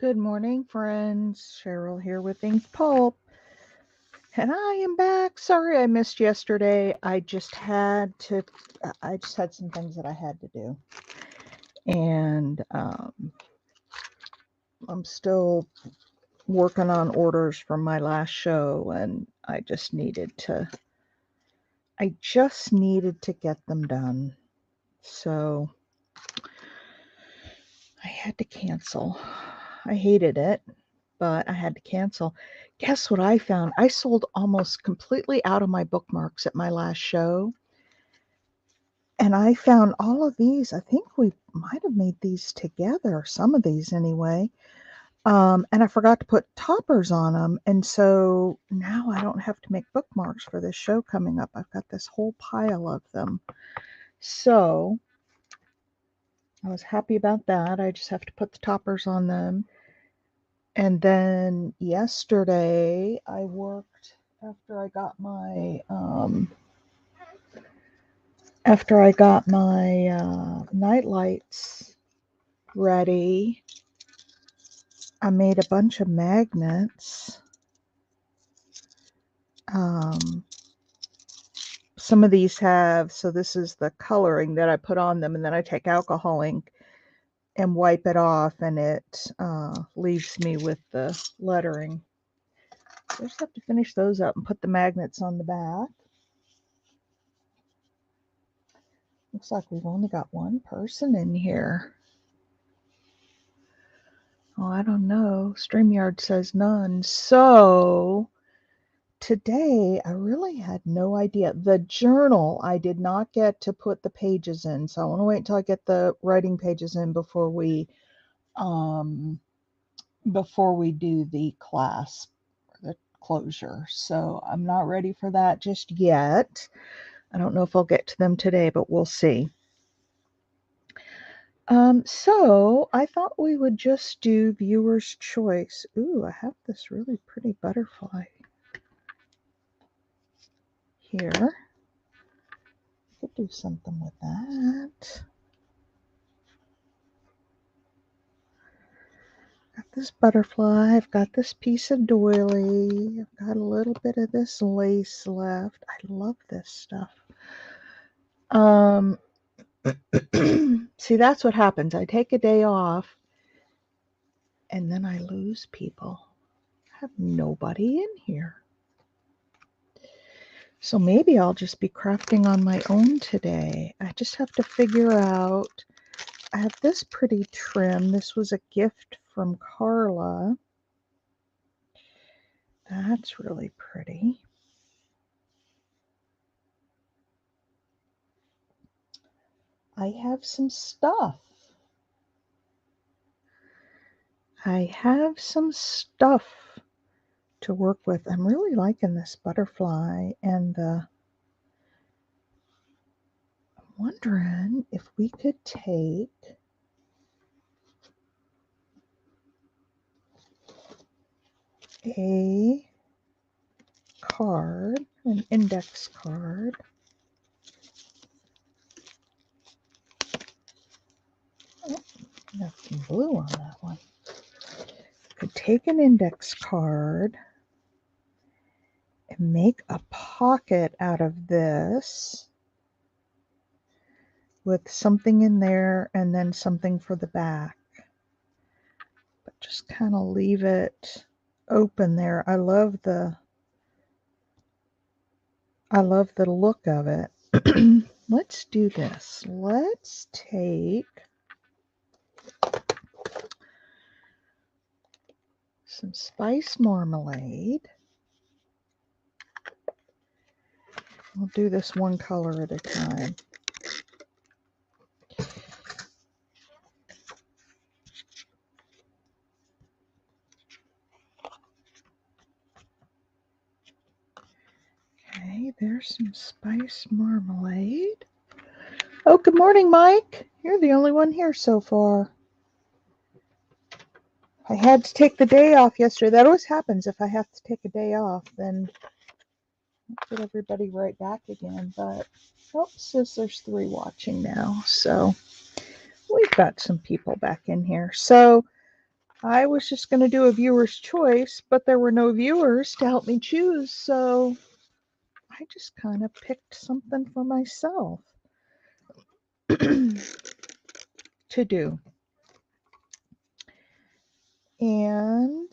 Good morning, friends. Cheryl here with inkedpulp, and I am back. Sorry I missed yesterday. I just had some things that I had to do, and I'm still working on orders from my last show, and I just needed to get them done. So I had to cancel. I hated it, but I had to cancel. Guess what I found? I sold almost completely out of my bookmarks at my last show. And I found all of these. I think we might have made these together, some of these anyway. And I forgot to put toppers on them. And so now I don't have to make bookmarks for this show coming up. I've got this whole pile of them. So I was happy about that. I just have to put the toppers on them. And then yesterday I worked after I got my night lights ready. I made a bunch of magnets. Some of these so this is the coloring that I put on them, and then I take alcohol ink and wipe it off, and it leaves me with the lettering. I just have to finish those up and put the magnets on the back. Looks like we've only got one person in here. Oh, I don't know. StreamYard says none. So today I really had no idea. The journal, I did not get to put the pages in. So I want to wait until I get the writing pages in before we do the class or the closure. So I'm not ready for that just yet. I don't know if I'll get to them today, but we'll see. So I thought we would just do viewer's choice. Ooh, I have this really pretty butterfly here. Could do something with that. Got this butterfly. I've got this piece of doily. I've got a little bit of this lace left. I love this stuff. See, that's what happens. I take a day off and then I lose people. I have nobody in here. So maybe I'll just be crafting on my own today. I just have to figure out. I have this pretty trim. This was a gift from Carla. That's really pretty. I have some stuff. To work with. I'm really liking this butterfly, and I'm wondering if we could take a card, an index card. Oh, got some blue on that one. Could take an index card and make a pocket out of this with something in there and then something for the back. But just kind of leave it open there. I love the look of it. Let's do this. Let's take some spice marmalade. We'll do this one color at a time. Okay, there's some spice marmalade. Oh, good morning, Mike. You're the only one here so far. I had to take the day off yesterday. That always happens. If I have to take a day off, then I'll get everybody right back again. But, says there's 3 watching now. So we've got some people back in here. So I was just going to do a viewer's choice, but there were no viewers to help me choose, so I just kind of picked something for myself to do. And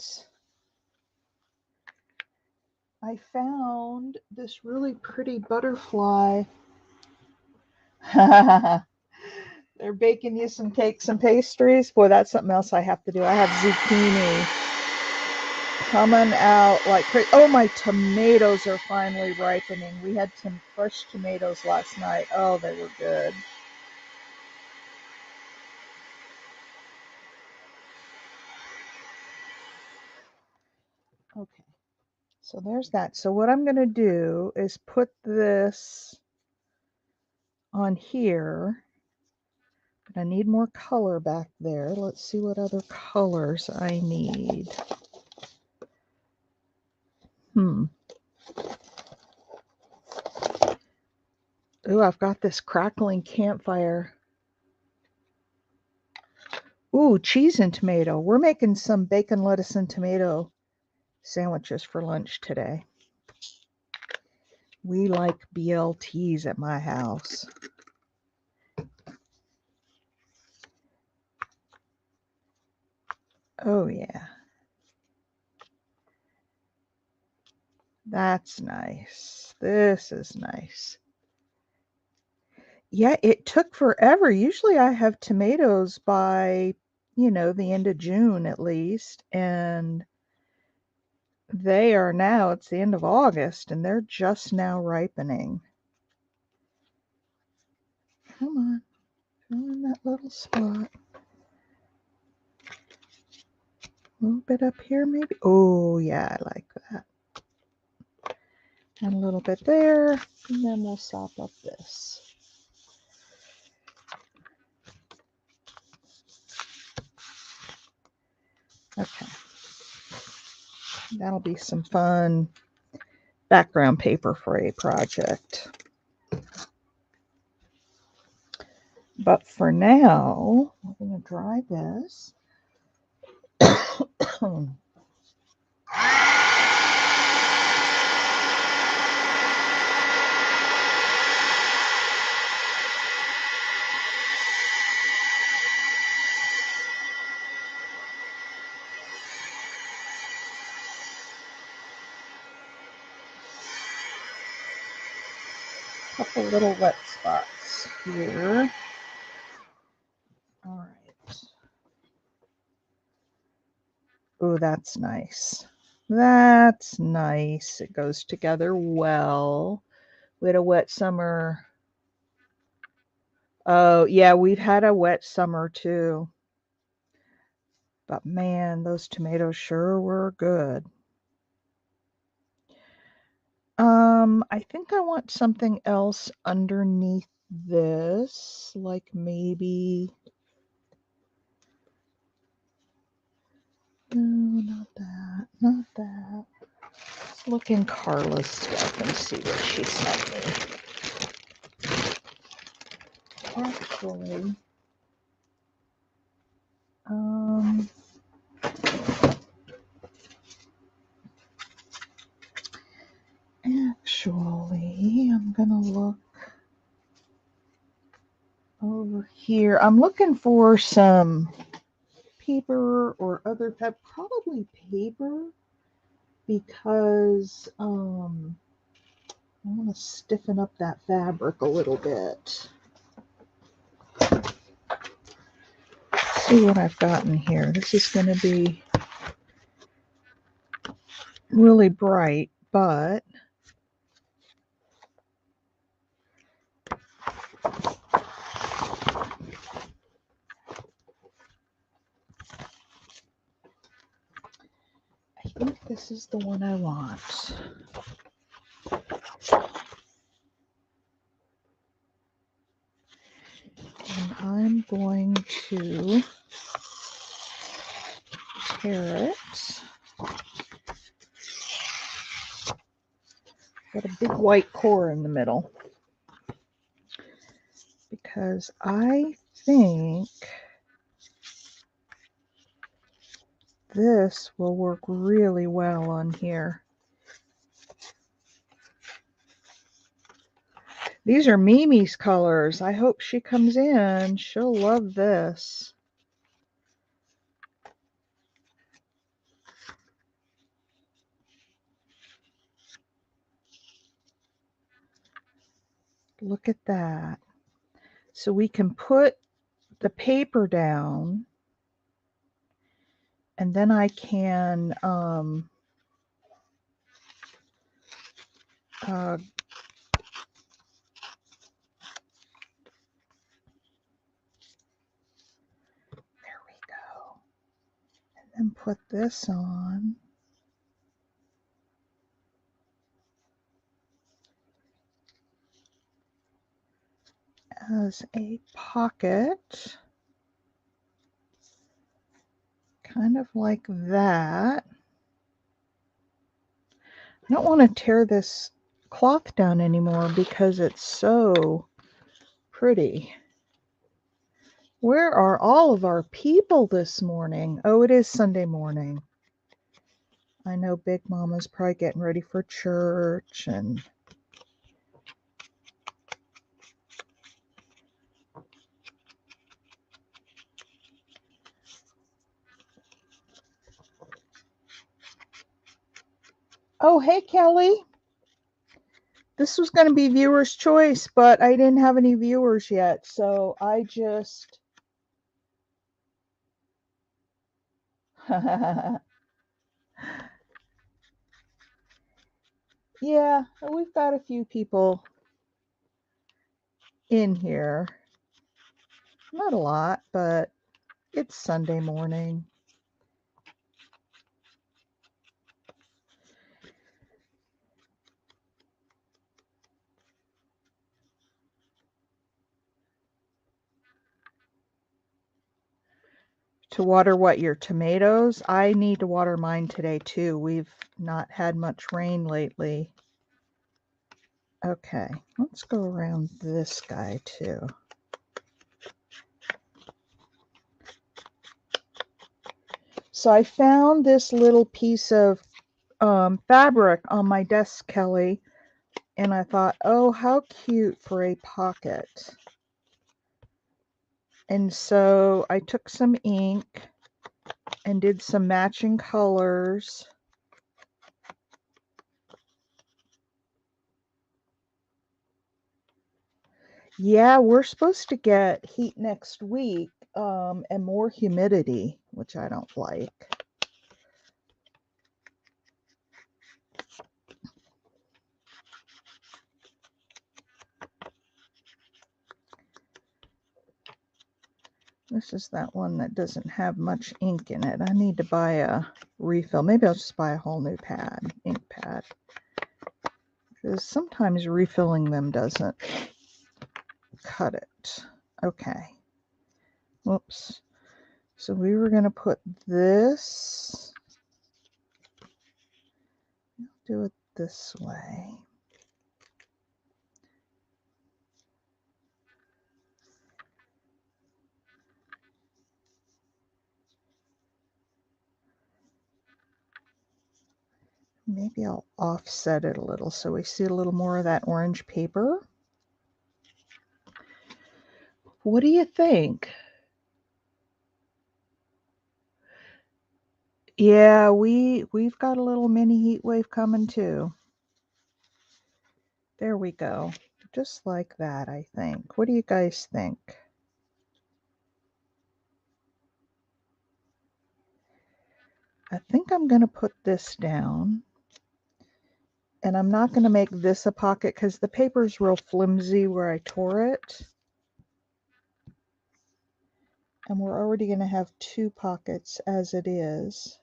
I found this really pretty butterfly. They're baking you some cakes and pastries. Boy, that's something else I have to do. I have zucchini coming out like crazy. Oh, my tomatoes are finally ripening. We had some fresh tomatoes last night. Oh, they were good. Okay, so there's that. So what I'm going to do is put this on here. But I need more color back there. Let's see what other colors I need. Ooh, I've got this crackling campfire. Ooh, cheese and tomato. We're making some bacon, lettuce, and tomato sandwiches for lunch today. We like BLTs at my house. Oh, yeah. That's nice. This is nice. Yeah, it took forever. Usually I have tomatoes by, the end of June at least. And they are now, it's the end of August, and they're just now ripening. Come on, fill in that little spot. A little bit up here, maybe. Oh, yeah, I like that. And a little bit there, and then we'll sop up this. Okay. That'll be some fun background paper for a project. But for now, we're going to dry this. Couple little wet spots here. All right. Oh, that's nice. That's nice. It goes together well. We had a wet summer. Oh, yeah, we've had a wet summer too. But man, those tomatoes sure were good. I think I want something else underneath this, like maybe. No, not that. Not that. Let's look in Carla's stuff and see what she sent me. Actually, I'm gonna look over here. I'm looking for some paper or other type, probably paper, because I want to stiffen up that fabric a little bit. Let's see what I've got in here. This is going to be really bright, but I think this is the one I want. And I'm going to tear it. Got a big white core in the middle. Because I think this will work really well on here. These are Mimi's colors. I hope she comes in. She'll love this. Look at that. So we can put the paper down, and then I can there we go. And then put this on. As a pocket. Kind of like that. I don't want to tear this cloth down anymore because it's so pretty. Where are all of our people this morning? Oh, it is Sunday morning. I know Big Mama's probably getting ready for church and oh, hey, Kelly. This was going to be viewer's choice, but I didn't have any viewers yet, so I just yeah, we've got a few people in here. Not a lot, but it's Sunday morning. To water what, your tomatoes? I need to water mine today too. We've not had much rain lately. Okay, let's go around this guy too. So I found this little piece of fabric on my desk, Kelly, and I thought, oh, how cute for a pocket. And so I took some ink and did some matching colors. Yeah, we're supposed to get heat next week and more humidity, which I don't like. This is that one that doesn't have much ink in it. I need to buy a refill. Maybe I'll just buy a whole new pad, ink pad. Because sometimes refilling them doesn't cut it. Okay. Whoops. So we were going to put this, do it this way. Maybe I'll offset it a little so we see a little more of that orange paper. What do you think? Yeah, we've got a little mini heat wave coming too. There we go. Just like that, I think. What do you guys think? I think I'm going to put this down. And I'm not going to make this a pocket because the paper's real flimsy where I tore it. And we're already going to have two pockets as it is.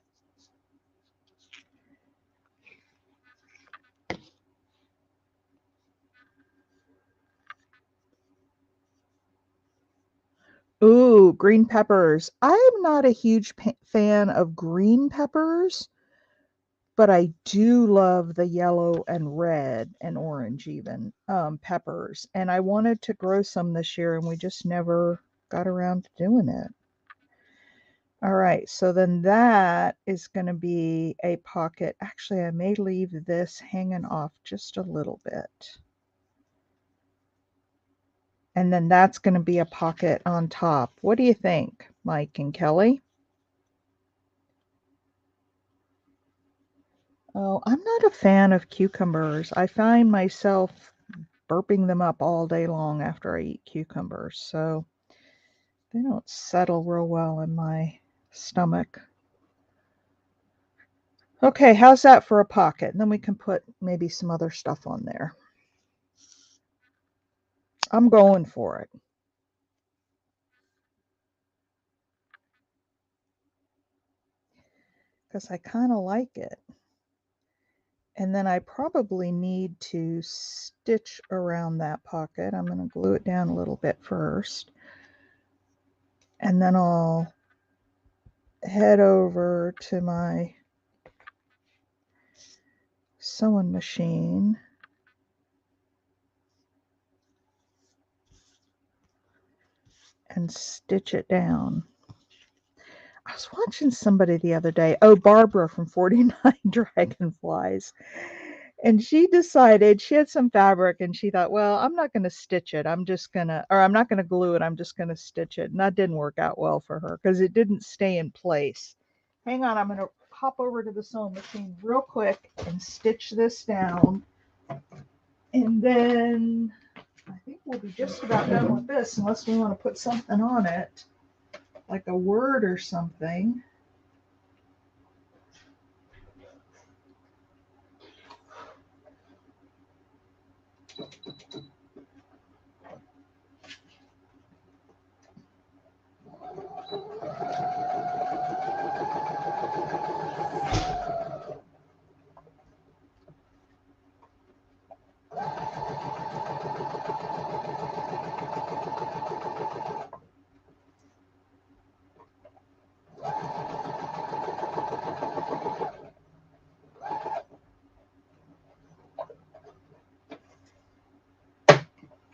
Ooh, green peppers. I'm not a huge fan of green peppers, but I do love the yellow and red and orange even peppers. And I wanted to grow some this year and we just never got around to doing it. All right, so then that is going to be a pocket. Actually, I may leave this hanging off just a little bit. And then that's going to be a pocket on top. What do you think, Mike and Kelly? Oh, I'm not a fan of cucumbers. I find myself burping them up all day long after I eat cucumbers, so they don't settle real well in my stomach. Okay, how's that for a pocket? And then we can put maybe some other stuff on there. I'm going for it. Because I kind of like it. And then I probably need to stitch around that pocket. I'm going to glue it down a little bit first. And then I'll head over to my sewing machine and stitch it down. I was watching somebody the other day, oh, Barbara from 49 Dragonflies, and she decided she had some fabric and she thought, well, I'm not going to stitch it. I'm not going to glue it. I'm just going to stitch it. And that didn't work out well for her because it didn't stay in place. Hang on, I'm going to hop over to the sewing machine real quick and stitch this down. And then I think we'll be just about done with this unless we want to put something on it, like a word or something.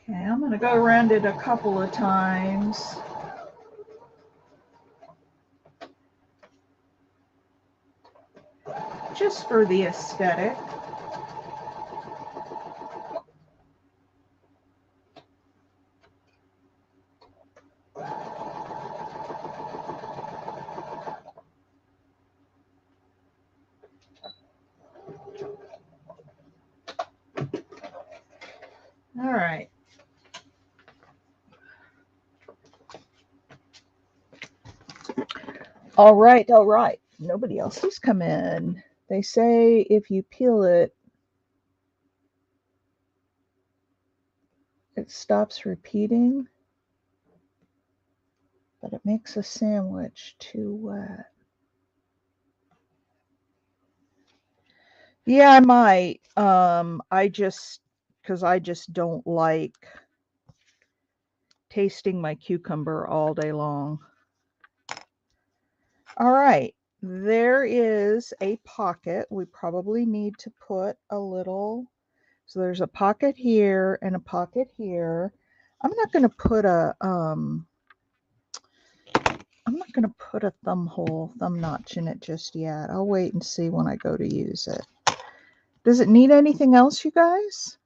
Okay, I'm going to go around it a couple of times. Just for the aesthetic. All right. All right, all right. Nobody else has come in. They say if you peel it, it stops repeating, but it makes a sandwich too wet. Yeah, I might. Because I just don't like tasting my cucumber all day long. All right, there is a pocket. We probably need to put a little, so there's a pocket here and a pocket here. I'm not going to put a thumb notch in it just yet. I'll wait and see when I go to use it. Does it need anything else, you guys?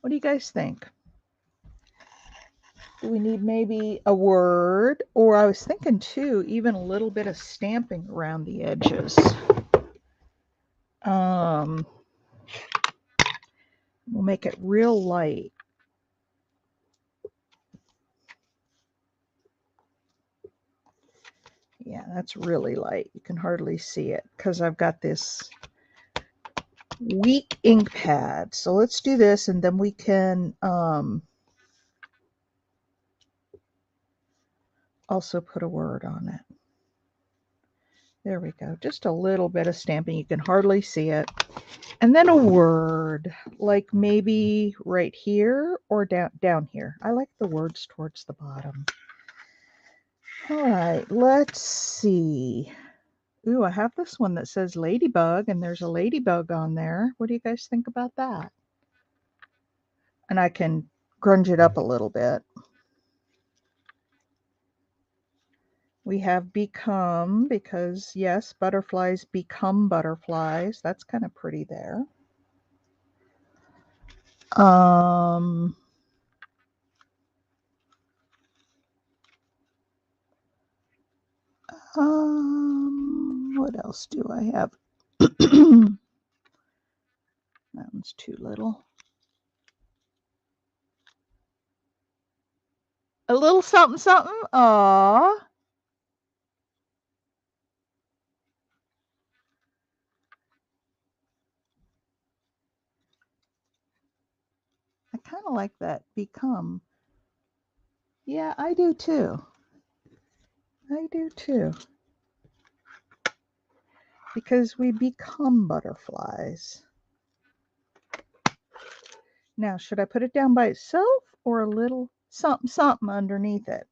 What do you guys think? Do we need maybe a word? Or I was thinking too, even a little bit of stamping around the edges. We'll make it real light. Yeah, that's really light. You can hardly see it because I've got this weak ink pad. So let's do this and then we can also put a word on it. There we go. Just a little bit of stamping. You can hardly see it. And then a word, like maybe right here or down here. I like the words towards the bottom. All right, let's see. Ooh, I have this one that says ladybug, and there's a ladybug on there. What do you guys think about that? And I can grunge it up a little bit. We have become, because yes, butterflies become butterflies. That's kind of pretty there. What else do I have? That one's too little. A little something, something. Aww. I kind of like that. Become. Yeah, I do too. I do too. Because we become butterflies. Now, should I put it down by itself or a little something, something underneath it?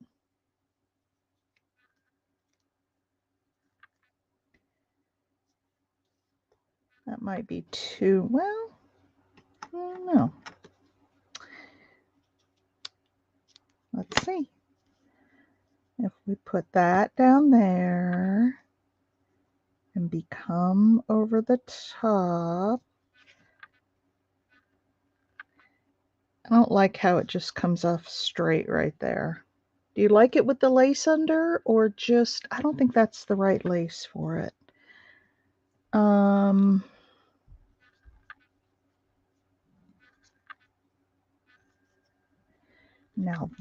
That might be too, well, I don't know. Let's see. If we put that down there and become over the top. I don't like how it just comes off straight right there. Do you like it with the lace under or just, I don't think that's the right lace for it. Now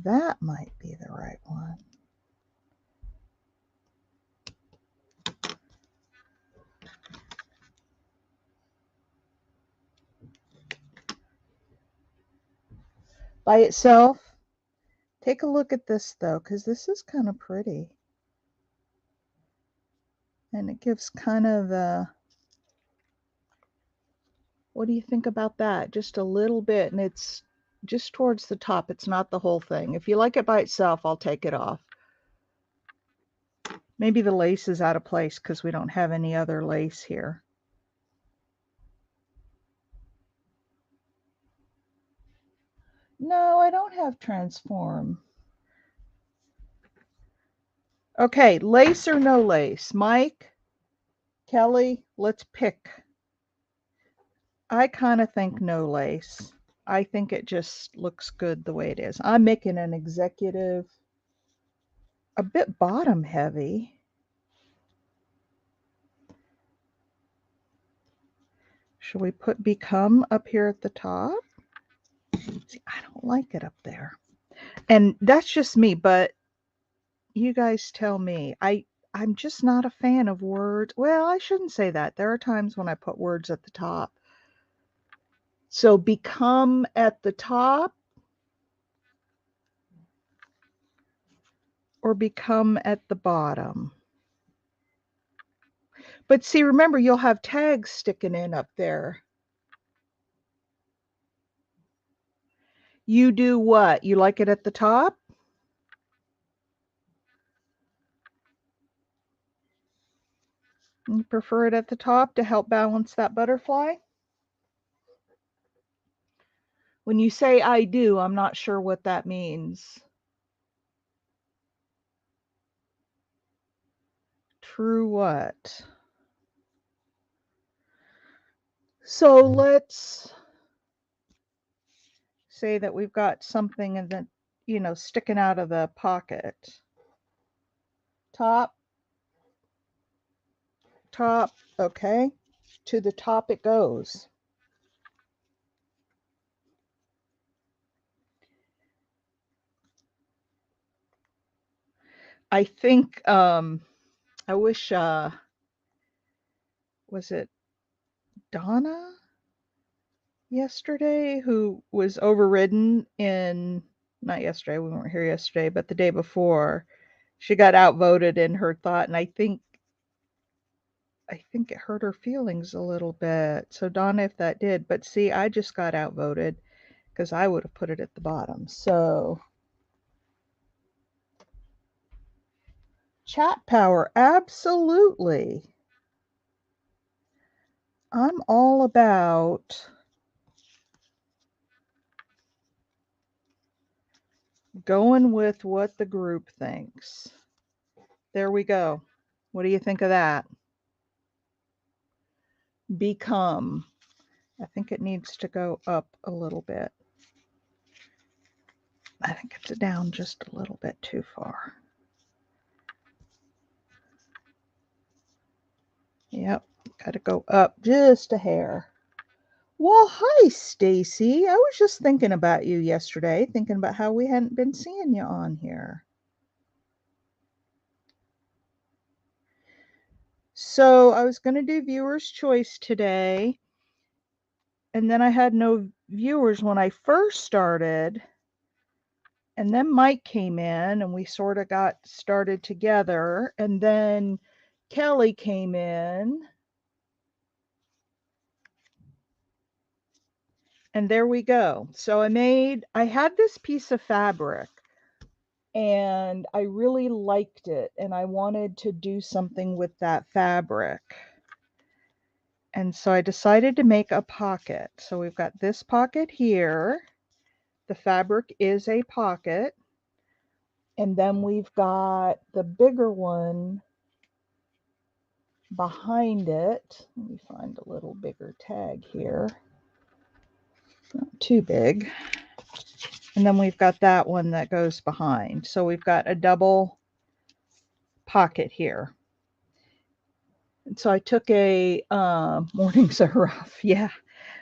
that might be the right one. By itself, take a look at this though, because this is kind of pretty. And it gives kind of the, what do you think about that? Just a little bit, and it's just towards the top. It's not the whole thing. If you like it by itself, I'll take it off. Maybe the lace is out of place because we don't have any other lace here. No, I don't have transform. Okay, lace or no lace? Mike, Kelly, let's pick. I kind of think no lace. I think it just looks good the way it is. I'm making an executive a bit bottom heavy. Should we put become up here at the top? See, I don't like it up there. And that's just me, but you guys tell me. I'm just not a fan of words. Well, I shouldn't say that. There are times when I put words at the top. So become at the top or become at the bottom. But see, remember, you'll have tags sticking in up there. You do what? You like it at the top? You prefer it at the top to help balance that butterfly? When you say I do, I'm not sure what that means. True what? So let's say that we've got something and then, sticking out of the pocket. Top, top, okay. To the top it goes. I think, I wish, was it Donna yesterday who was overridden not yesterday, we weren't here yesterday, but the day before. She got outvoted in her thought, and I think it hurt her feelings a little bit. So Donna, if that did, but see, I just got outvoted because I would have put it at the bottom. So chat power, absolutely. I'm all about going with what the group thinks. There we go. What do you think of that? Become. I think it needs to go up a little bit. I think it's down just a little bit too far. Yep, got to go up just a hair. Well, hi, Stacy. I was just thinking about you yesterday, thinking about how we hadn't been seeing you on here. So I was going to do viewer's choice today, and then I had no viewers when I first started. And then Mike came in, and we sort of got started together. And then Kelly came in. And there we go. So I had this piece of fabric and I really liked it and I wanted to do something with that fabric. And so I decided to make a pocket. So we've got this pocket here. The fabric is a pocket. And then we've got the bigger one behind it. Let me find a little bigger tag here. Not too big. And then we've got that one that goes behind. So we've got a double pocket here. And so I took a mornings are rough. Yeah.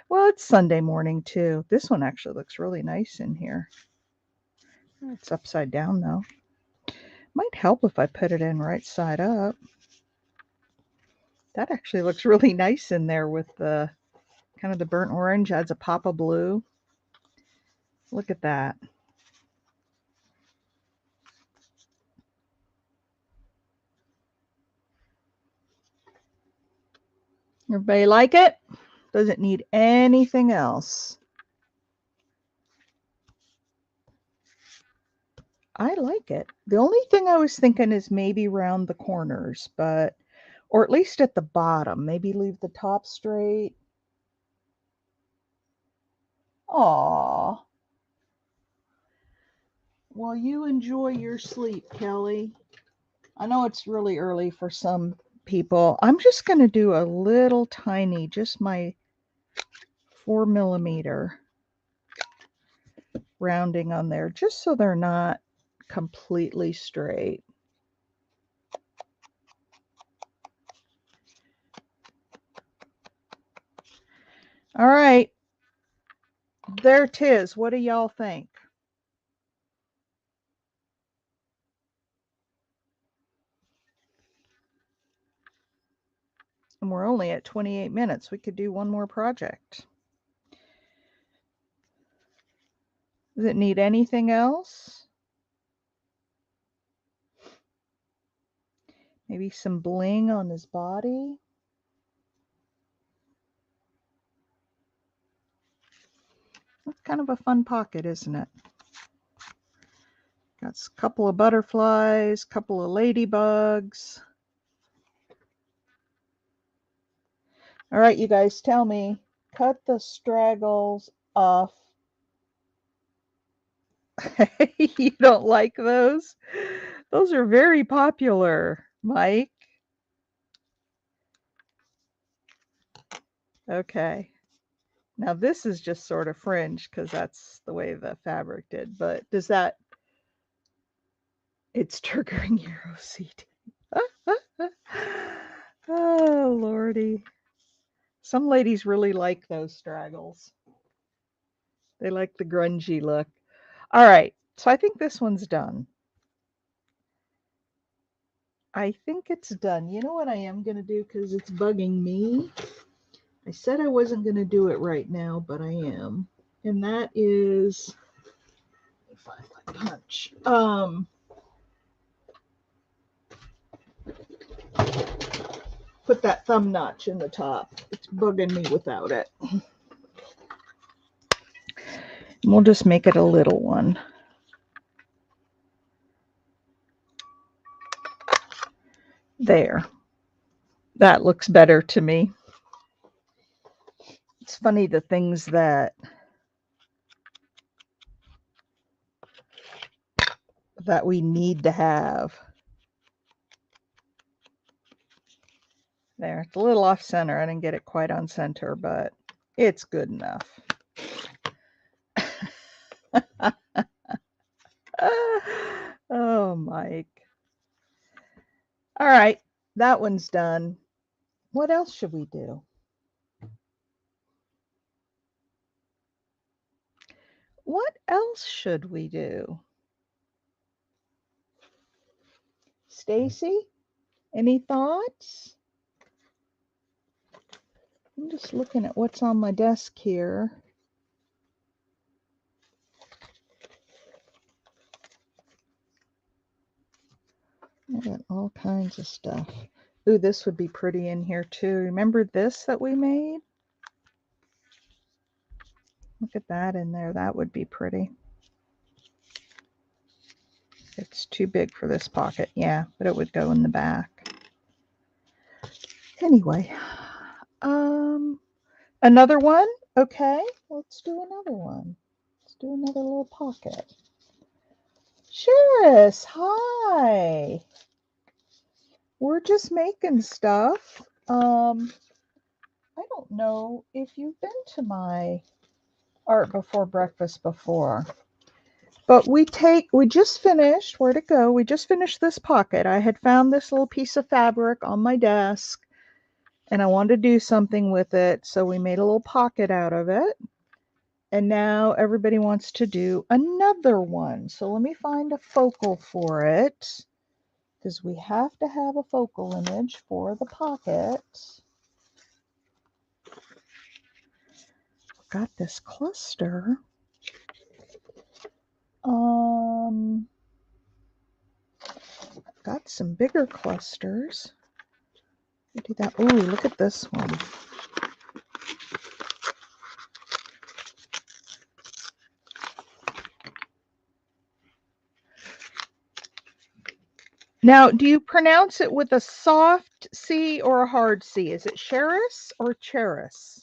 Well, it's Sunday morning too. This one actually looks really nice in here. It's upside down though. Might help if I put it in right side up. That actually looks really nice in there with the kind of the burnt orange, adds a pop of blue. Look at that. Everybody like it? Doesn't need anything else. I like it. The only thing I was thinking is maybe round the corners, but, or at least at the bottom, maybe leave the top straight. Aw. Well, you enjoy your sleep, Kelly. I know it's really early for some people. I'm just going to do a little tiny, just my 4mm rounding on there, just so they're not completely straight. All right. There 'tis. What do y'all think? And we're only at 28 minutes. We could do one more project. Does it need anything else? Maybe some bling on his body. That's kind of a fun pocket, isn't it? Got a couple of butterflies, couple of ladybugs. All right, you guys, tell me, cut the straggles off. You don't like those? Those are very popular, Mike. Okay. Now this is just sort of fringe because that's the way the fabric did, but does that, it's triggering your OCD. Oh, Lordy. Some ladies really like those straggles. They like the grungy look. All right, so I think this one's done. I think it's done. You know what I am going to do because it's bugging me? I said I wasn't going to do it right now, but I am. And that is, if I punch, put that thumb notch in the top. It's bugging me without it. We'll just make it a little one. There. That looks better to me. It's funny the things that we need to have. There, it's a little off center. I didn't get it quite on center, but it's good enough. Oh, Mike. All right, that one's done. What else should we do? What else should we do? Stacy, any thoughts? I'm just looking at what's on my desk here. I got all kinds of stuff. Ooh, this would be pretty in here too. Remember this that we made? Look at that in there. That would be pretty. It's too big for this pocket. Yeah, but it would go in the back. Anyway, another one? Okay, let's do another one. Let's do another little pocket. Cheryl, hi. We're just making stuff. I don't know if you've been to my Art Before Breakfast before, but we just finished, where'd it go? We just finished this pocket. I had found this little piece of fabric on my desk and I wanted to do something with it, so we made a little pocket out of it. And now everybody wants to do another one. So let me find a focal for it, because we have to have a focal image for the pocket. Got this cluster. Got some bigger clusters. Do that. Ooh, look at this one. Now, do you pronounce it with a soft C or a hard C? Is it Cheris or Cheris?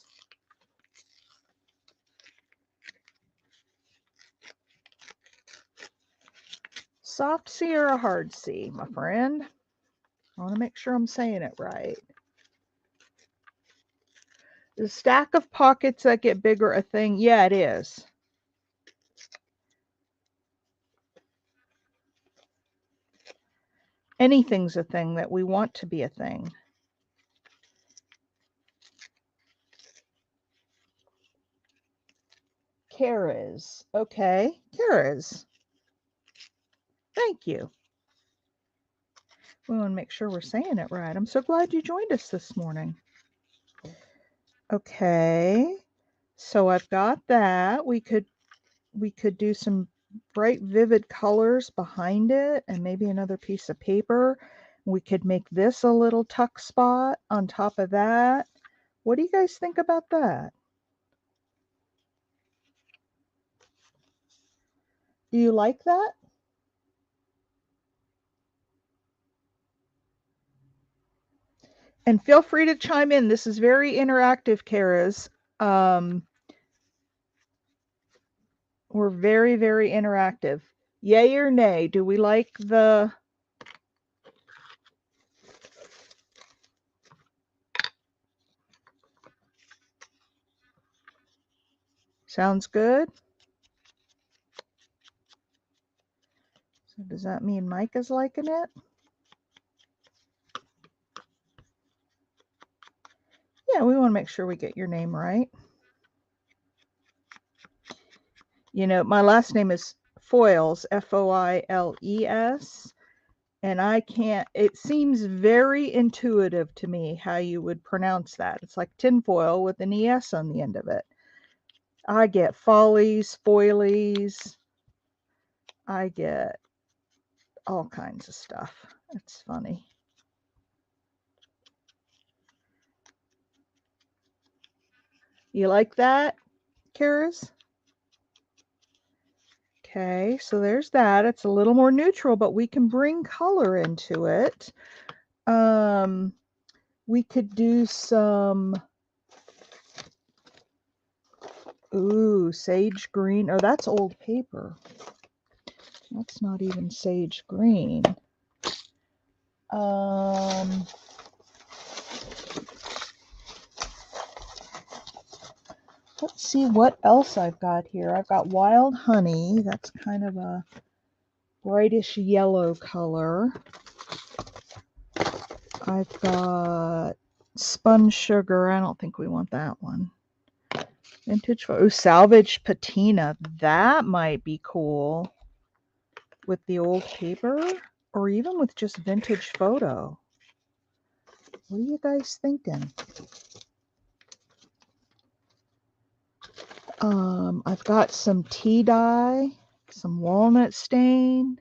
Soft C or a hard C, my friend? I want to make sure I'm saying it right. The stack of pockets that get bigger a thing? Yeah, it is. Anything's a thing that we want to be a thing. Kara's. Okay, Kara's. Thank you. We want to make sure we're saying it right. I'm so glad you joined us this morning. Okay, so I've got that. We could do some bright, vivid colors behind it and maybe another piece of paper. We could make this a little tuck spot on top of that. What do you guys think about that? Do you like that? And feel free to chime in. This is very interactive, Kara's. We're very, very interactive. Yay or nay? Do we like the... Sounds good? So does that mean Mike is liking it? Yeah, we want to make sure we get your name right. You know, my last name is Foiles, Foiles, and I can't, it seems very intuitive to me how you would pronounce that. It's like tinfoil with an ES on the end of it. I get follies, foilies, I get all kinds of stuff. It's funny. You like that, Karis? Okay, so there's that. It's a little more neutral, but we can bring color into it. We could do some Ooh, sage green. Oh, that's old paper. That's not even sage green. Let's see what else I've got here. I've got wild honey. That's kind of a brightish yellow color. I've got spun sugar. I don't think we want that one. Vintage photo. Salvage patina. That might be cool with the old paper or even with just vintage photo. What are you guys thinking? I've got some tea dye, some walnut stain.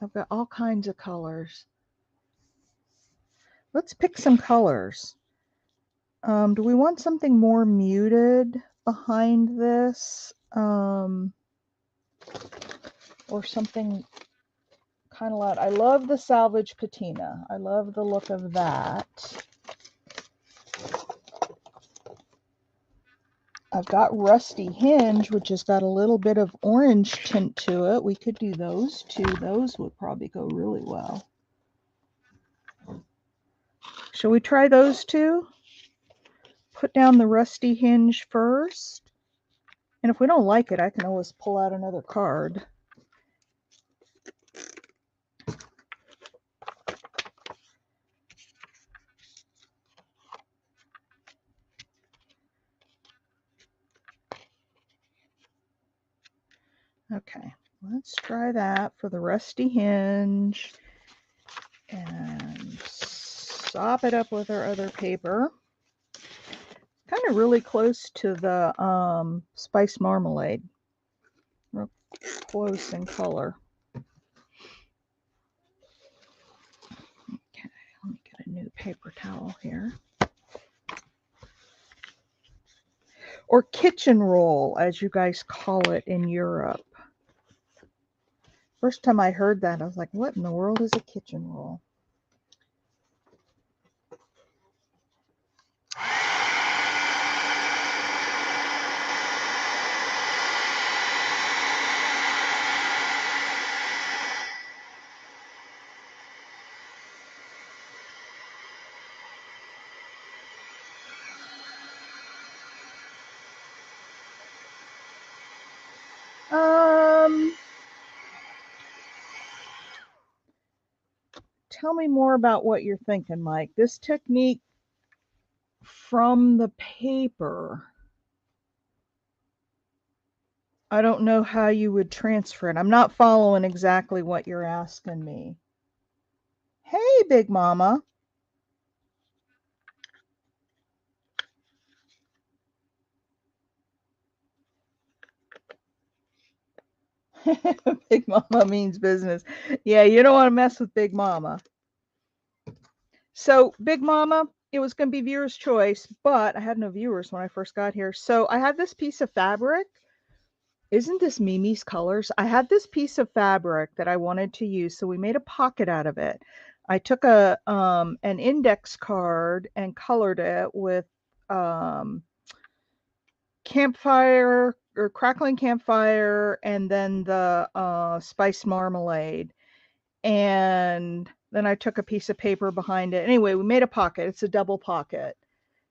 I've got all kinds of colors. Let's pick some colors. Do we want something more muted behind this? Or something kind of loud? I love the salvage patina. I love the look of that. I've got Rusty Hinge, which has got a little bit of orange tint to it. We could do those two. Those would probably go really well. Shall we try those two? Put down the Rusty Hinge first. And if we don't like it, I can always pull out another card. Okay, let's try that for the Rusty Hinge and sop it up with our other paper. Kind of really close to the spice marmalade. Real close in color. Okay, let me get a new paper towel here. Or kitchen roll, as you guys call it in Europe. First time I heard that, I was like, what in the world is a kitchen roll? Tell me more about what you're thinking, Mike. This technique from the paper, I don't know how you would transfer it. I'm not following exactly what you're asking me. Hey, Big Mama. Big Mama means business. Yeah, you don't want to mess with Big Mama. So, Big Mama, it was going to be viewer's choice, but I had no viewers when I first got here. So, I had this piece of fabric. Isn't this Mimi's colors? I had this piece of fabric that I wanted to use, so we made a pocket out of it. I took an index card and colored it with campfire or crackling campfire and then the spiced marmalade. And then I took a piece of paper behind it. Anyway, we made a pocket. It's a double pocket.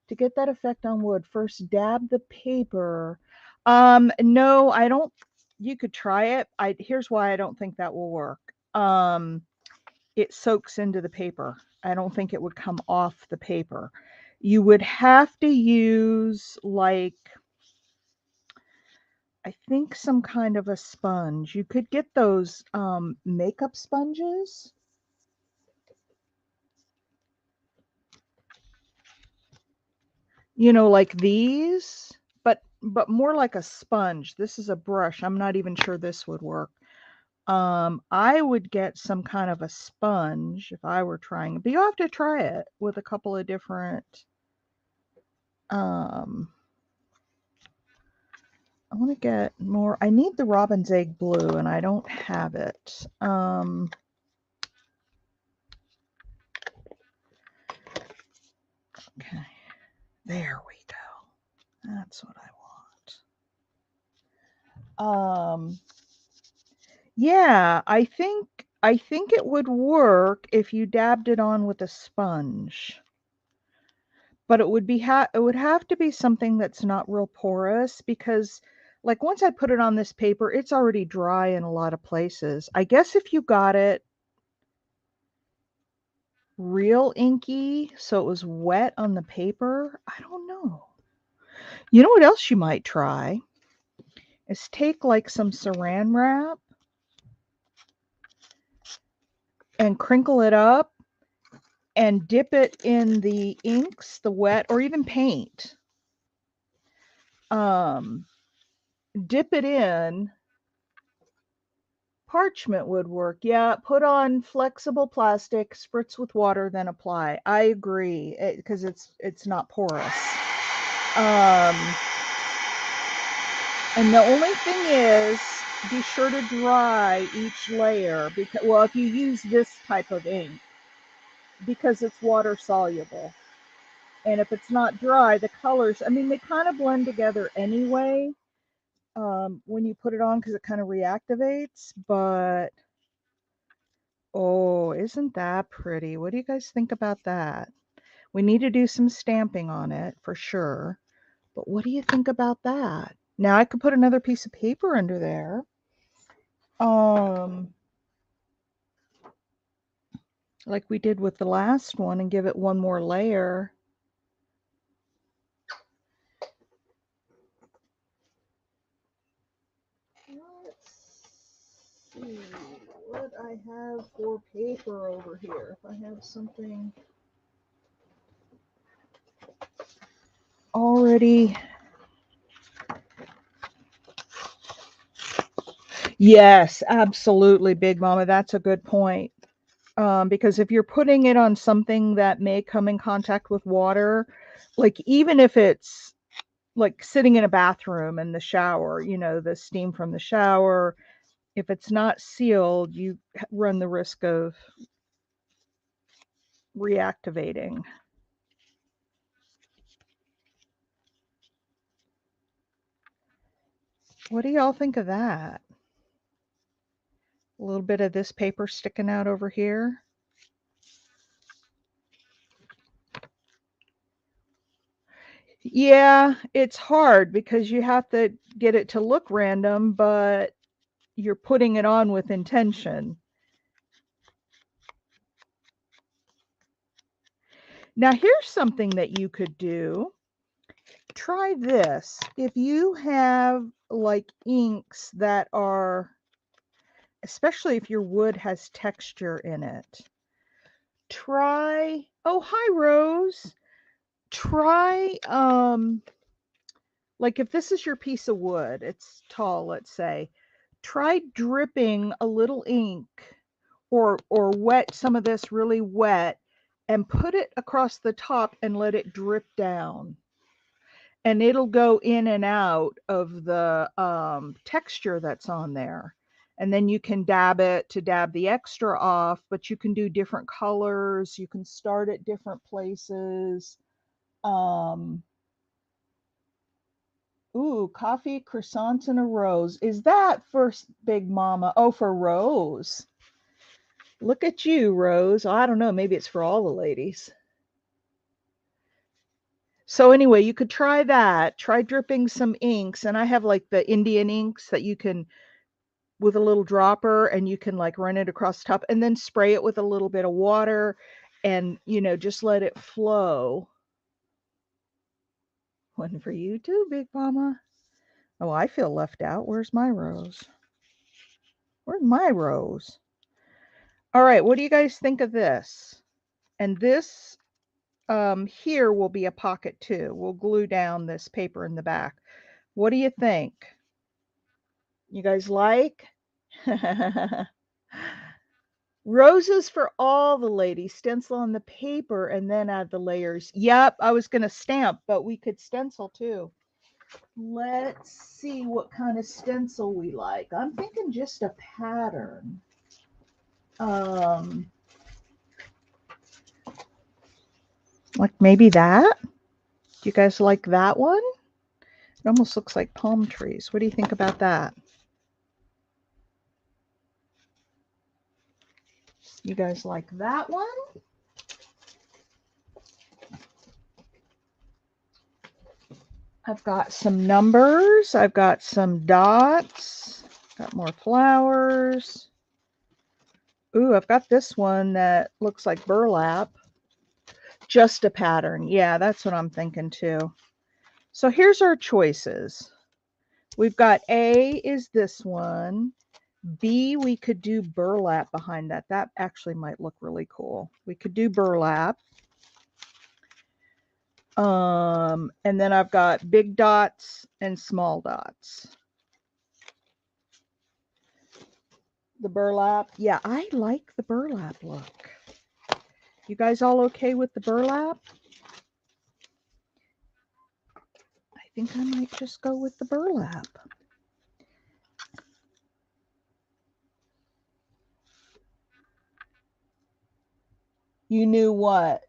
To get that effect on wood, first dab the paper. No, I don't. You could try it. Here's why I don't think that will work. It soaks into the paper. I don't think it would come off the paper. You would have to use like, I think some kind of a sponge. You could get those makeup sponges. You know, like these, but more like a sponge. This is a brush. I'm not even sure this would work. I would get some kind of a sponge if I were trying, but you have to try it with a couple of different, I want to get more, I need the robin's egg blue and I don't have it. Okay, there we go. That's what I want. Yeah, I think it would work if you dabbed it on with a sponge. But it would be it would have to be something that's not real porous because like once I put it on this paper, it's already dry in a lot of places. I guess if you got it real inky, so it was wet on the paper, I don't know. You know what else you might try? Is take like some saran wrap and crinkle it up and dip it in the inks, the wet, or even paint. Um, dip it in. Parchment would work. Yeah, put on flexible plastic, spritz with water, then apply. I agree because it's not porous. Um, and the only thing is, be sure to dry each layer because well, if you use this type of ink, because it's water soluble. And if it's not dry, the colors, I mean, they kind of blend together anyway when you put it on because it kind of reactivates. But, oh, isn't that pretty? What do you guys think about that? We need to do some stamping on it for sure. But what do you think about that? Now I could put another piece of paper under there. Like we did with the last one and give it one more layer. Let's see what I have for paper over here. If I have something already. Yes, absolutely, Big Mama. That's a good point. Because if you're putting it on something that may come in contact with water, like even if it's like sitting in a bathroom in the shower, you know, the steam from the shower, if it's not sealed, you run the risk of reactivating. What do y'all think of that? A little bit of this paper sticking out over here. Yeah, it's hard because you have to get it to look random, but you're putting it on with intention. Now, here's something that you could do. Try this. If you have like inks that are, especially if your wood has texture in it, try, oh, hi, Rose. Try, like if this is your piece of wood, it's tall, let's say, try dripping a little ink or wet some of this really wet and put it across the top and let it drip down. And it'll go in and out of the texture that's on there. And then you can dab it to dab the extra off, but you can do different colors. You can start at different places. Um, Ooh, coffee, croissants, and a rose. Is that for Big Mama? Oh, for Rose. Look at you, Rose. I don't know. Maybe it's for all the ladies. So anyway, you could try that. Try dripping some inks. And I have like the Indian inks that you can, with a little dropper, and you can like run it across the top and then spray it with a little bit of water and, you know, just let it flow. One for you too, Big Mama. Oh, I feel left out. Where's my rose? Where's my rose? All right, what do you guys think of this? And this here will be a pocket too. We'll glue down this paper in the back. What do you think? You guys like? Roses for all the ladies. Stencil on the paper and then add the layers. Yep, I was going to stamp, but we could stencil too. Let's see what kind of stencil we like. I'm thinking just a pattern. Um, Like maybe that? Do you guys like that one? It almost looks like palm trees. What do you think about that? You guys like that one? I've got some numbers. I've got some dots. Got more flowers. Ooh, I've got this one that looks like burlap. Just a pattern. Yeah, that's what I'm thinking too. So here's our choices. We've got A is this one. B, we could do burlap behind that. That actually might look really cool. We could do burlap. And then I've got big dots and small dots. The burlap. Yeah, I like the burlap look. You guys all okay with the burlap? I think I might just go with the burlap. You knew what?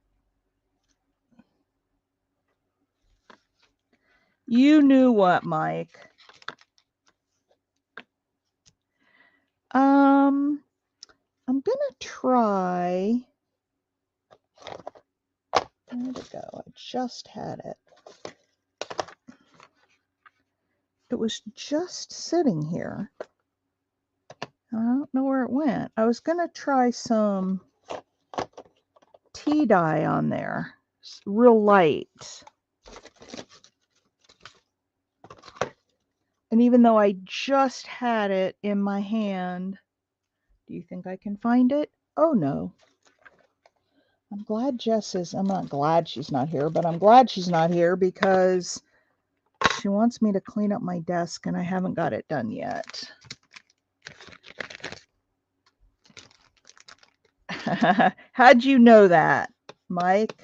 You knew what, Mike? I'm gonna try. Where'd it go? I just had it. It was just sitting here. I don't know where it went. I was gonna try some tea dye on there. It's real light. And even though I just had it in my hand, do you think I can find it? Oh no. I'm glad Jess is, I'm not glad she's not here, but I'm glad she's not here because she wants me to clean up my desk and I haven't got it done yet. How'd you know that, Mike?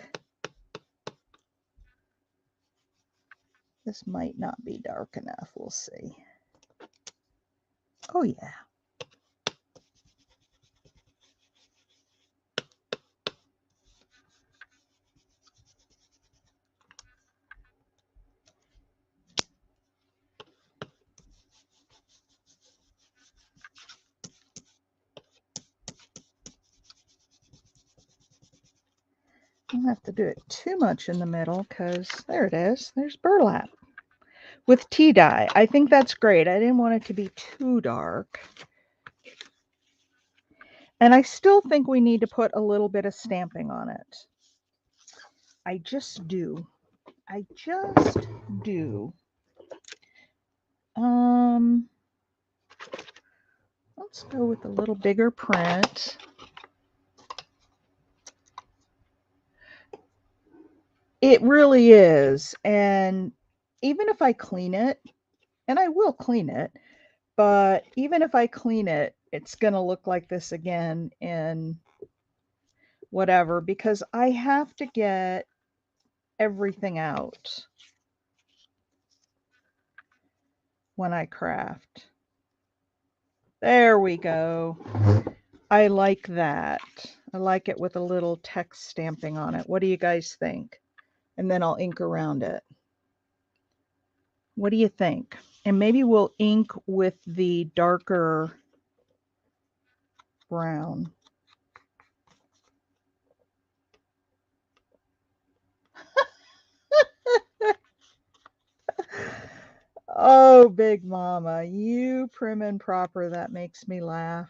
This might not be dark enough. We'll see. Oh, yeah. I don't have to do it too much in the middle because there it is. There's burlap with tea dye. I think that's great. I didn't want it to be too dark. And I still think we need to put a little bit of stamping on it. I just do. I just do. Let's go with a little bigger print. It really is. And even if I clean it, and I will clean it, but even if I clean it, it's going to look like this again in whatever, because I have to get everything out when I craft. There we go. I like that. I like it with a little text stamping on it. What do you guys think? And then I'll ink around it. What do you think? And maybe we'll ink with the darker brown. Oh, Big Mama, you prim and proper. That makes me laugh.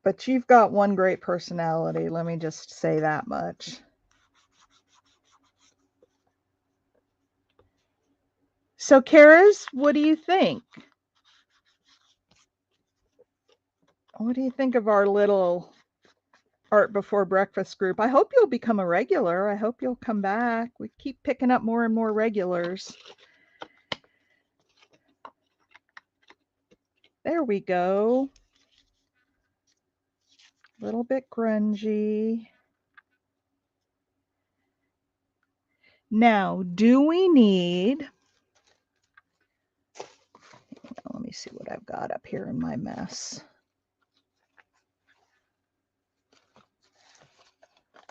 But you've got one great personality. Let me just say that much. So, Karis, what do you think? What do you think of our little Art Before Breakfast group? I hope you'll become a regular. I hope you'll come back. We keep picking up more and more regulars. There we go. A little bit grungy. Now, do we need, Let me see what I've got up here in my mess.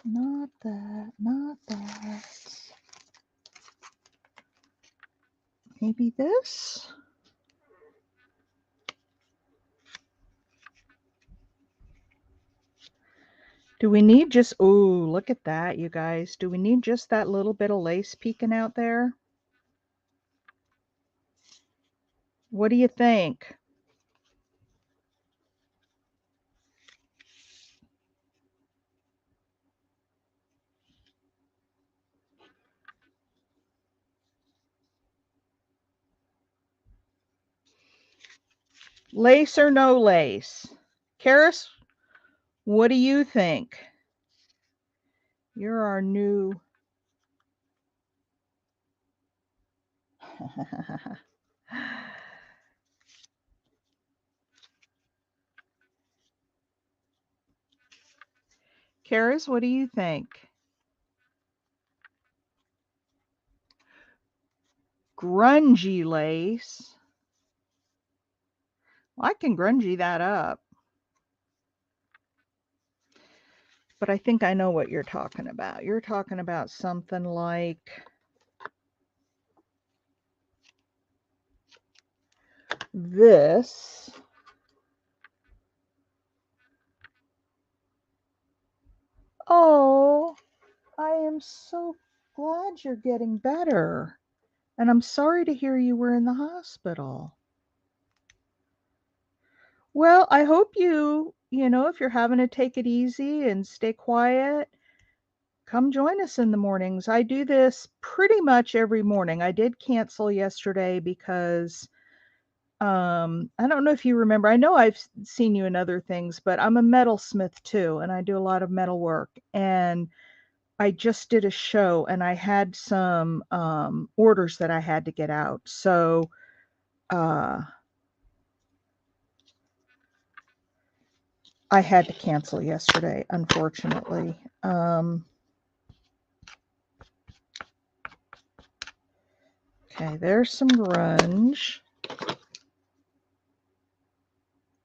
Not that, not that. Maybe this? Do we need just, ooh, look at that, you guys. Do we need just that little bit of lace peeking out there? What do you think? Lace or no lace? Karis, what do you think? You're our new... Karis, what do you think? Grungy lace. Well, I can grungy that up. But I think I know what you're talking about. You're talking about something like this. Oh, I am so glad you're getting better. And I'm sorry to hear you were in the hospital. Well, I hope you know, if you're having to take it easy and stay quiet, come join us in the mornings. I do this pretty much every morning. I did cancel yesterday because I don't know if you remember. I know I've seen you in other things, but I'm a metalsmith too, and I do a lot of metal work. And I just did a show, and I had some orders that I had to get out. So I had to cancel yesterday, unfortunately. Okay, there's some grunge.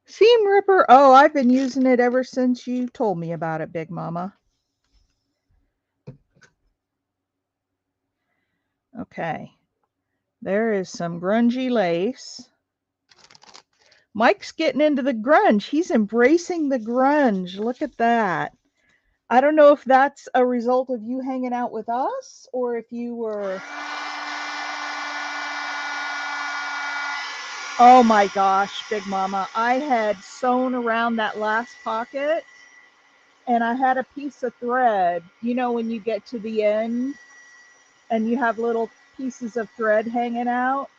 Seam Ripper. Oh, I've been using it ever since you told me about it, Big Mama. Okay. There is some grungy lace. Mike's getting into the grunge. He's embracing the grunge. Look at that. I don't know if that's a result of you hanging out with us or if you were... Oh my gosh, Big Mama. I had sewn around that last pocket and I had a piece of thread. You know, when you get to the end and you have little pieces of thread hanging out?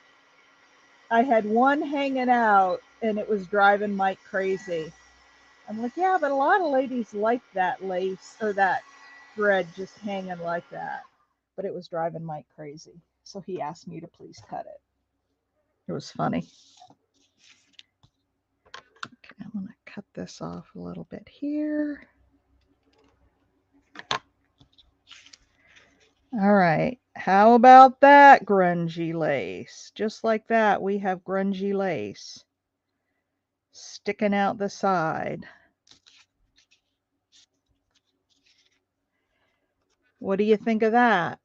I had one hanging out and it was driving Mike crazy. I'm like, yeah, but a lot of ladies like that lace or that thread just hanging like that. But it was driving Mike crazy. So he asked me to please cut it. It was funny. Okay, I'm going to cut this off a little bit here. All right. How about that grungy lace? Just like that, we have grungy lace sticking out the side. What do you think of that?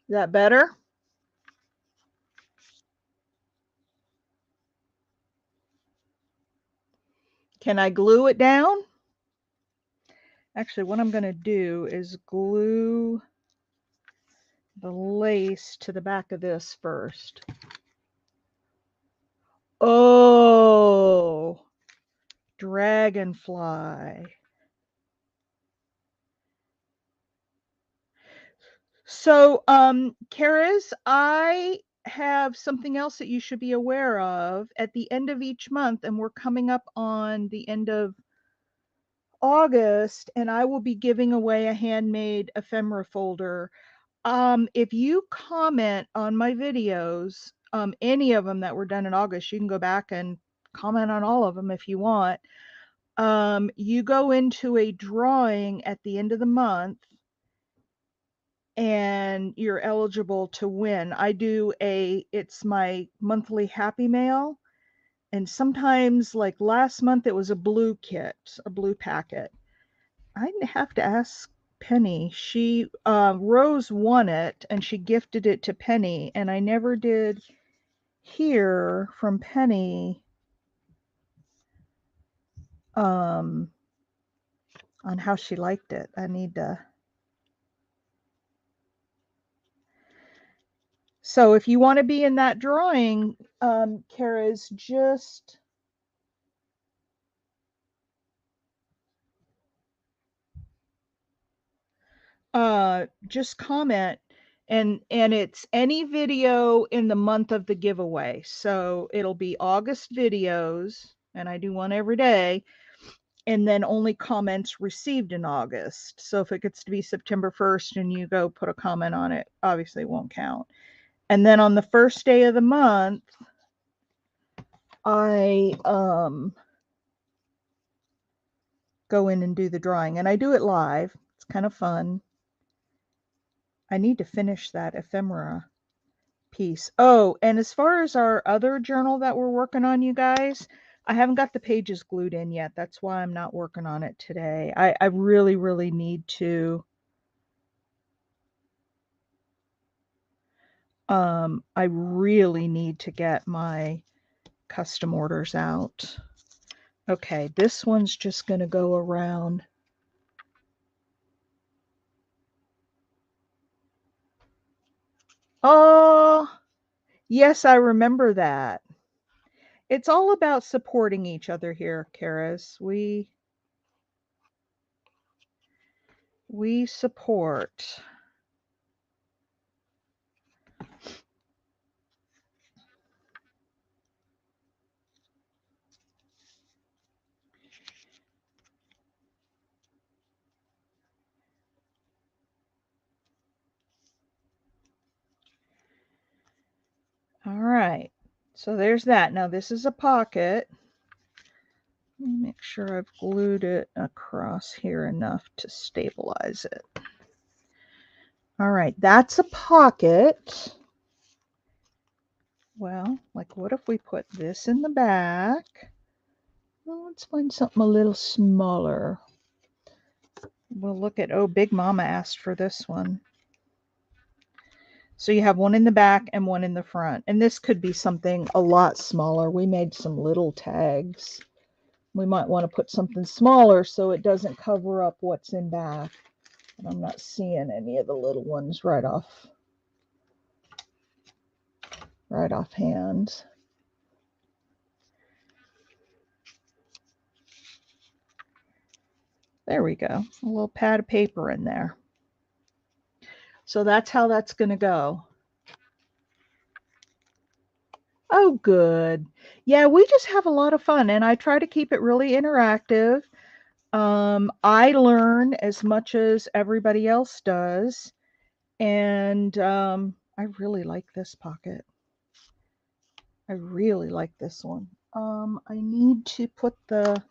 Is that better? Can I glue it down? Actually, what I'm going to do is glue the lace to the back of this first. Oh, dragonfly. So, Karis, I have something else that you should be aware of at the end of each month, and we're coming up on the end of August, and I will be giving away a handmade ephemera folder. If you comment on my videos, any of them that were done in August, you can go back and comment on all of them if you want. You go into a drawing at the end of the month, and you're eligible to win. It's my monthly happy mail. And sometimes, like last month, it was a blue kit, a blue packet. I have to ask Penny. Rose won it and she gifted it to Penny, and I never did hear from Penny um, on how she liked it. I need to. So if you want to be in that drawing, Kara's just comment, and it's any video in the month of the giveaway. So it'll be August videos, and I do one every day, and then only comments received in August. So if it gets to be September 1st and you go put a comment on it, obviously it won't count. And then on the first day of the month, I go in and do the drawing, and I do it live. It's kind of fun. I need to finish that ephemera piece. Oh, and as far as our other journal that we're working on, you guys, I haven't got the pages glued in yet. That's why I'm not working on it today. I really, really need to. I really need to get my custom orders out. Okay, this one's just going to go around. Oh, yes, I remember that. It's all about supporting each other here, Karis. We support. All right. So there's that. Now this is a pocket. Let me make sure I've glued it across here enough to stabilize it. All right, that's a pocket. Well, like what if we put this in the back? Well, let's find something a little smaller. We'll look at, oh, Big Mama asked for this one. So you have one in the back and one in the front. And this could be something a lot smaller. We made some little tags. We might want to put something smaller so it doesn't cover up what's in back. And I'm not seeing any of the little ones right offhand. There we go. A little pad of paper in there. So that's how that's going to go. Oh, good. Yeah, we just have a lot of fun, and I try to keep it really interactive. I learn as much as everybody else does, and I really like this pocket. I really like this one. I need to put the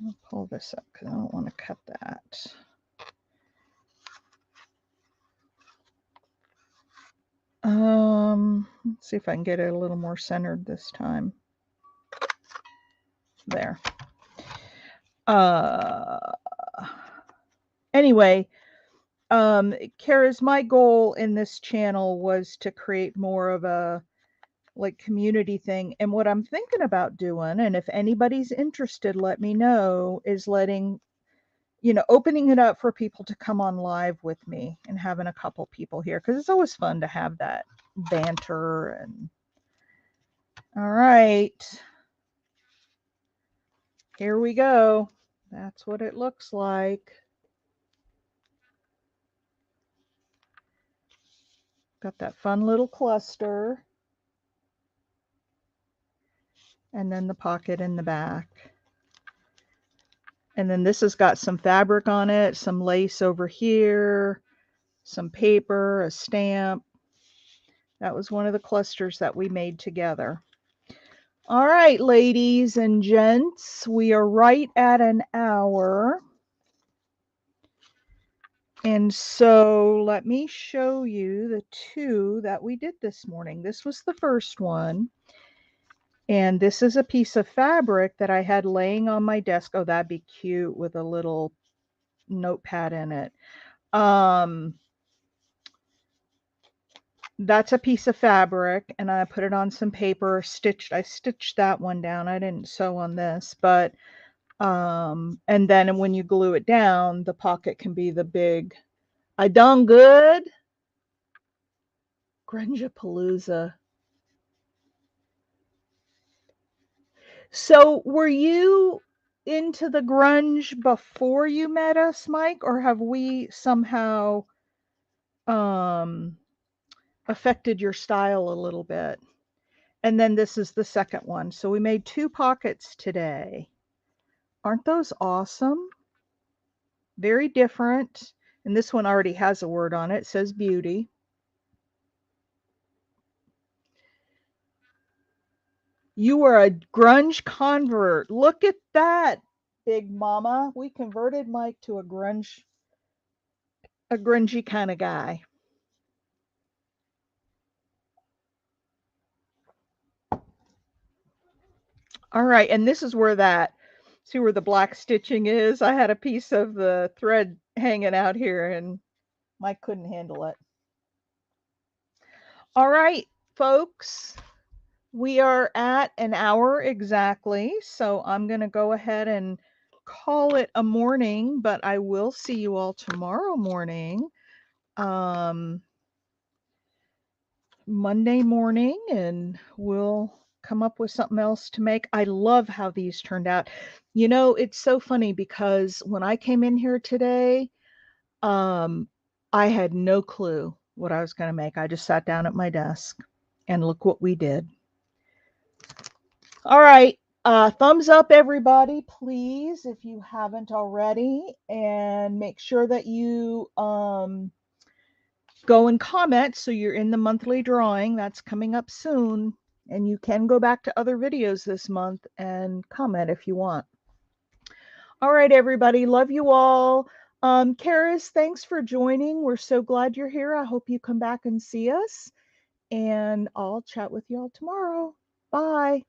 I'll pull this up because I don't want to cut that. Let's see if I can get it a little more centered this time. There. Anyway, Kara's, my goal in this channel was to create more of a like community thing. And what I'm thinking about doing, and if anybody's interested, let me know, is opening it up for people to come on live with me and having a couple people here, because it's always fun to have that banter. And all right, here we go. That's what it looks like. Got that fun little cluster. And then the pocket in the back. And then this has got some fabric on it, some lace over here, some paper, a stamp. That was one of the clusters that we made together. All right, ladies and gents, we are right at an hour. And so let me show you the two that we did this morning. This was the first one. And this is a piece of fabric that I had laying on my desk. Oh, that'd be cute with a little notepad in it. That's a piece of fabric, and I put it on some paper, I stitched that one down. I didn't sew on this, but and then when you glue it down, the pocket can be the big I done good. Grunge-a-palooza. So were you into the grunge before you met us, Mike, or have we somehow um affected your style a little bit? And then this is the second one. So we made 2 pockets today. Aren't those awesome? Very different. And this one already has a word on it. It says beauty. You are a grunge convert. Look at that, big mama. We converted Mike to a grungy kind of guy. All right, and this is where see where the black stitching is? I had a piece of the thread hanging out here and Mike couldn't handle it. All right, folks, we are at an hour exactly, so I'm going to go ahead and call it a morning, but I will see you all tomorrow morning. Monday morning, and we'll come up with something else to make. I love how these turned out. You know, it's so funny because when I came in here today, I had no clue what I was going to make. I just sat down at my desk and look what we did. All right. Thumbs up, everybody, please, if you haven't already, and make sure that you go and comment so you're in the monthly drawing. That's coming up soon. And you can go back to other videos this month and comment if you want. All right, everybody. Love you all. Karis, thanks for joining. We're so glad you're here. I hope you come back and see us. And I'll chat with you all tomorrow. Bye.